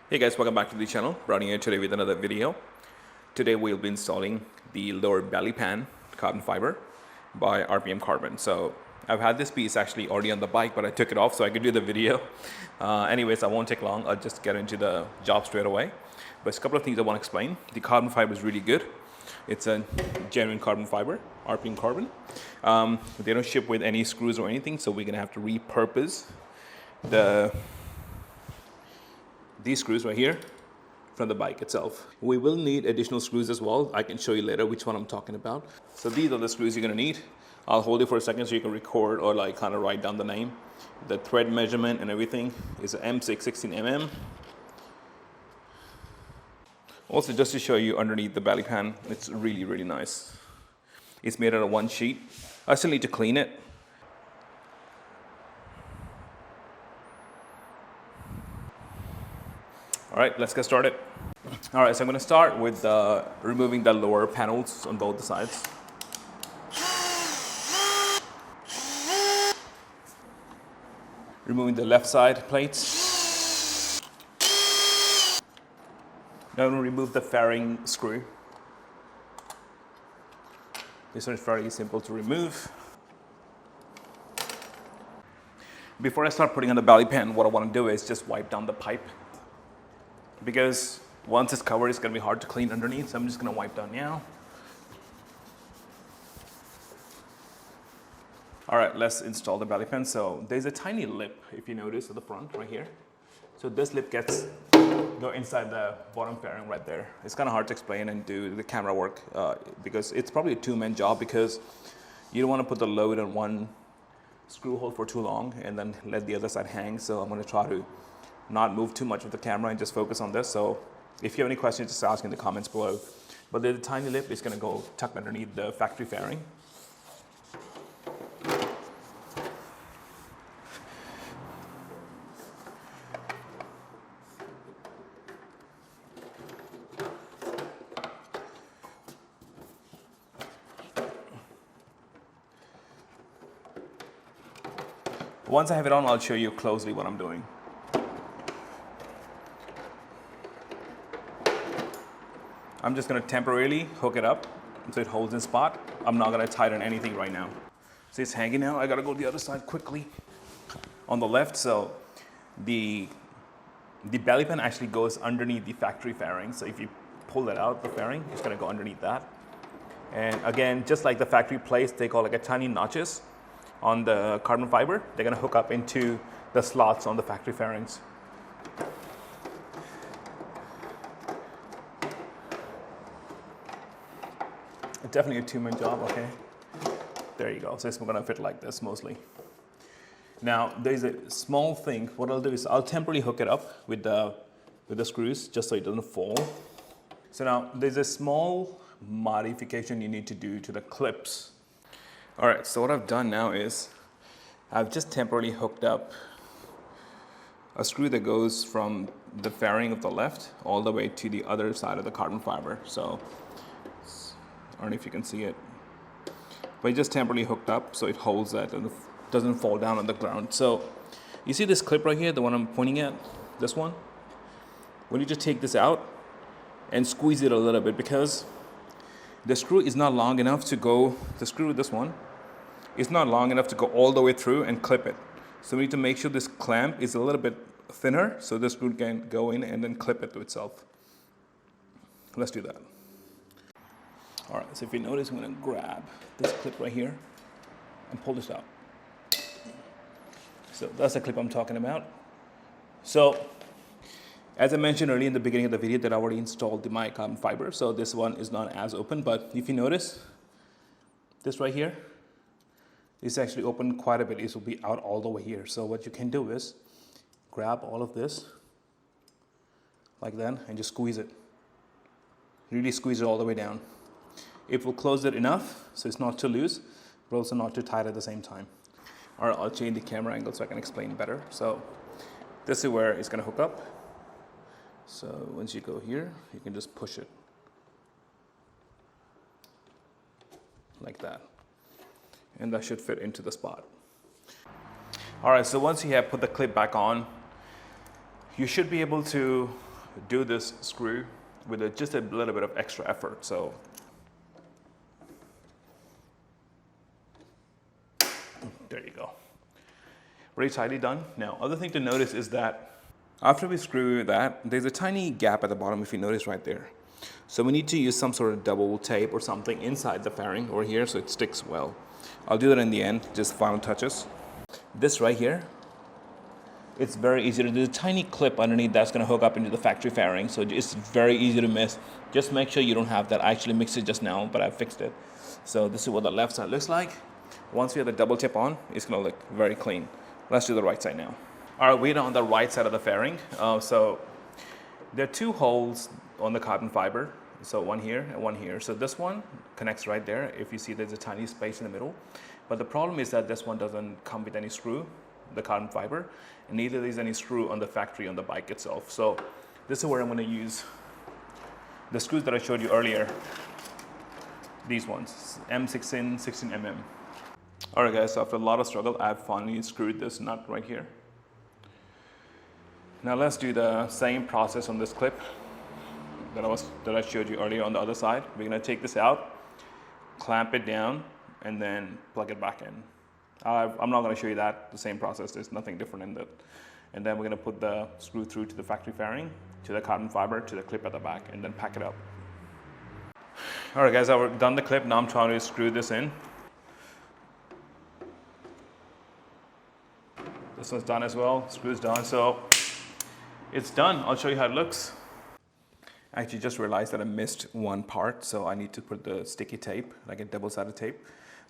Hey guys, welcome back to the channel. Brownie here today with another video. Today we'll be installing the lower BellyPan carbon fiber by RPM Carbon. So I've had this piece actually already on the bike, but I took it off so I could do the video. Anyways, I won't take long. I'll just get into the job straight away. But there's a couple of things I want to explain. The carbon fiber is really good. It's a genuine carbon fiber, RPM Carbon. They don't ship with any screws or anything, so we're gonna have to repurpose these screws right here from the bike itself. We will need additional screws as well. I can show you later which one I'm talking about. So these are the screws you're gonna need. I'll hold it for a second so you can record or like kind of write down the name. The thread measurement and everything is an M6 16 mm. Also, just to show you underneath the BellyPan, it's really, really nice. It's made out of one sheet. I still need to clean it. All right, let's get started. All right, so I'm going to start with removing the lower panels on both the sides. Removing the left side plates. Now I'm going to remove the fairing screw. This one is fairly simple to remove. Before I start putting on the BellyPan, what I want to do is just wipe down the pipe, because once it's covered, it's going to be hard to clean underneath. So I'm just going to wipe down now. All right, let's install the BellyPan. So there's a tiny lip, if you notice, at the front right here. So this lip go inside the bottom fairing right there. It's kind of hard to explain and do the camera work because it's probably a two-man job, because you don't want to put the load on one screw hole for too long and then let the other side hang. So I'm going to try to not move too much of the camera and just focus on this. So if you have any questions, just ask in the comments below. But there's a tiny lip. It's going to go tucked underneath the factory fairing. Once I have it on, I'll show you closely what I'm doing. I'm just going to temporarily hook it up so it holds in spot. I'm not going to tighten anything right now. So it's hanging now. I got to go to the other side quickly. On the left, so the BellyPan actually goes underneath the factory fairing. So if you pull that out, the fairing, it's going to go underneath that. And again, just like the factory plates, they call like a tiny notches on the carbon fiber. They're going to hook up into the slots on the factory fairings. Definitely a two-man job, okay? There you go. So it's going to fit like this mostly. Now, there's a small thing. What I'll do is I'll temporarily hook it up with the screws just so it doesn't fall. So now there's a small modification you need to do to the clips. All right, so what I've done now is I've just temporarily hooked up a screw that goes from the fairing of the left all the way to the other side of the carbon fiber. So I don't know if you can see it, but it just temporarily hooked up so it holds that and doesn't fall down on the ground. So you see this clip right here, the one I'm pointing at, this one? When you just take this out and squeeze it a little bit, because the screw is not long enough to go, this one, is not long enough to go all the way through and clip it. So we need to make sure this clamp is a little bit thinner so the screw can go in and then clip it to itself. Let's do that. All right, so if you notice, I'm going to grab this clip right here and pull this out. So that's the clip I'm talking about. So as I mentioned earlier in the beginning of the video, that I already installed my carbon fiber. So this one is not as open, but if you notice, this right here is actually open quite a bit. This will be out all the way here. So what you can do is grab all of this like that and just squeeze it. Really squeeze it all the way down. It will close it enough so it's not too loose, but also not too tight at the same time. All right, I'll change the camera angle so I can explain better. So this is where it's going to hook up. So once you go here, you can just push it like that. And that should fit into the spot. All right, so once you have put the clip back on, you should be able to do this screw with just a little bit of extra effort. So there you go. Very tightly done. Now, other thing to notice is that after we screw that, there's a tiny gap at the bottom, if you notice right there. So we need to use some sort of double tape or something inside the fairing over here so it sticks well. I'll do that in the end, just final touches. This right here, it's very easy to do. There's a tiny clip underneath that's going to hook up into the factory fairing, so it's very easy to miss. Just make sure you don't have that. I actually mixed it just now, but I fixed it. So this is what the left side looks like. Once we have the double tip on, it's going to look very clean. Let's do the right side now. All right, we're on the right side of the fairing. So there are two holes on the carbon fiber. So one here and one here. So this one connects right there. If you see, there's a tiny space in the middle. But the problem is that this one doesn't come with any screw, the carbon fiber, and neither there's any screw on the factory on the bike itself. So this is where I'm going to use the screws that I showed you earlier. These ones, M16, 16 mm. All right, guys. So after a lot of struggle, I've finally screwed this nut right here. Now let's do the same process on this clip that I showed you earlier on the other side. We're going to take this out, clamp it down, and then plug it back in. I'm not going to show you that, the same process. There's nothing different in that. And then we're going to put the screw through to the factory fairing, to the carbon fiber, to the clip at the back, and then pack it up. All right, guys, I've done the clip. Now I'm trying to screw this in. This one's done as well. Screw's done. So it's done. I'll show you how it looks. I actually just realized that I missed one part, so I need to put the sticky tape, like a double-sided tape.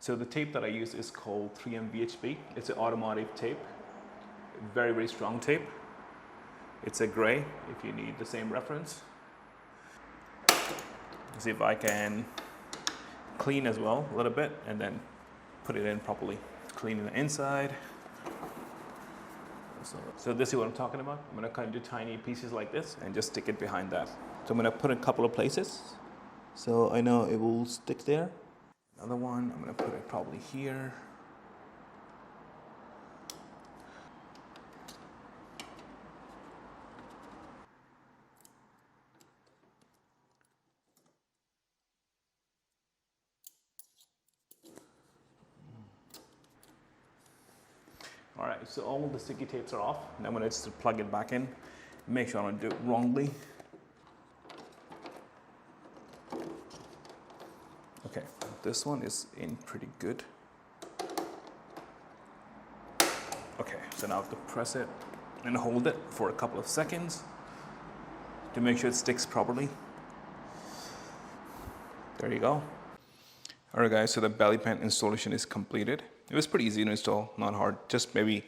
So the tape that I use is called 3M VHB. It's an automotive tape, very, very strong tape. It's a gray, if you need the same reference. Let's see if I can clean as well a little bit, and then put it in properly. Clean the inside. So this is what I'm talking about. I'm going to cut into tiny pieces like this and just stick it behind that. So I'm going to put it in a couple of places so I know it will stick there. Another one, I'm going to put it probably here. All right, so all the sticky tapes are off. Now I'm going to just plug it back in. Make sure I don't do it wrongly. Okay, this one is in pretty good. Okay, so now I have to press it and hold it for a couple of seconds to make sure it sticks properly. There you go. All right, guys, so the BellyPan installation is completed. It was pretty easy to install, not hard. Just maybe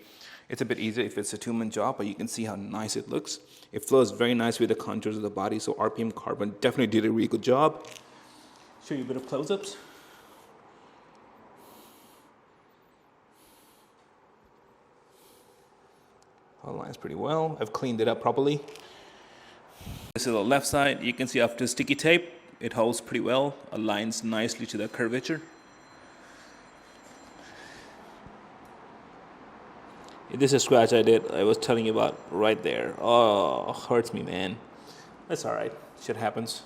it's a bit easier if it's a two-man job, but you can see how nice it looks. It flows very nice with the contours of the body, so RPM Carbon definitely did a really good job. Show you a bit of close-ups. Aligns pretty well. I've cleaned it up properly. This is the left side. You can see after sticky tape, it holds pretty well, aligns nicely to the curvature. This is a scratch I was telling you about right there. Oh, hurts me, man. That's all right. Shit happens.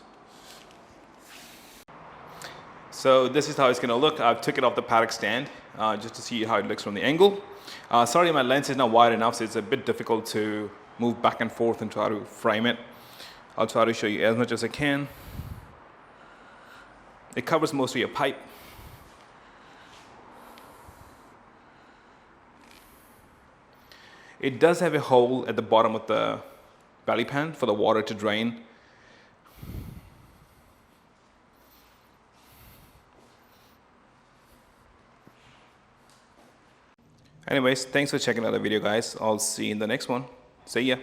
So this is how it's gonna look. I took it off the paddock stand just to see how it looks from the angle. Sorry, my lens is not wide enough, so it's a bit difficult to move back and forth and try to frame it. I'll try to show you as much as I can. It covers mostly a pipe. It does have a hole at the bottom of the BellyPan for the water to drain. Anyways, thanks for checking out the video, guys. I'll see you in the next one. See ya.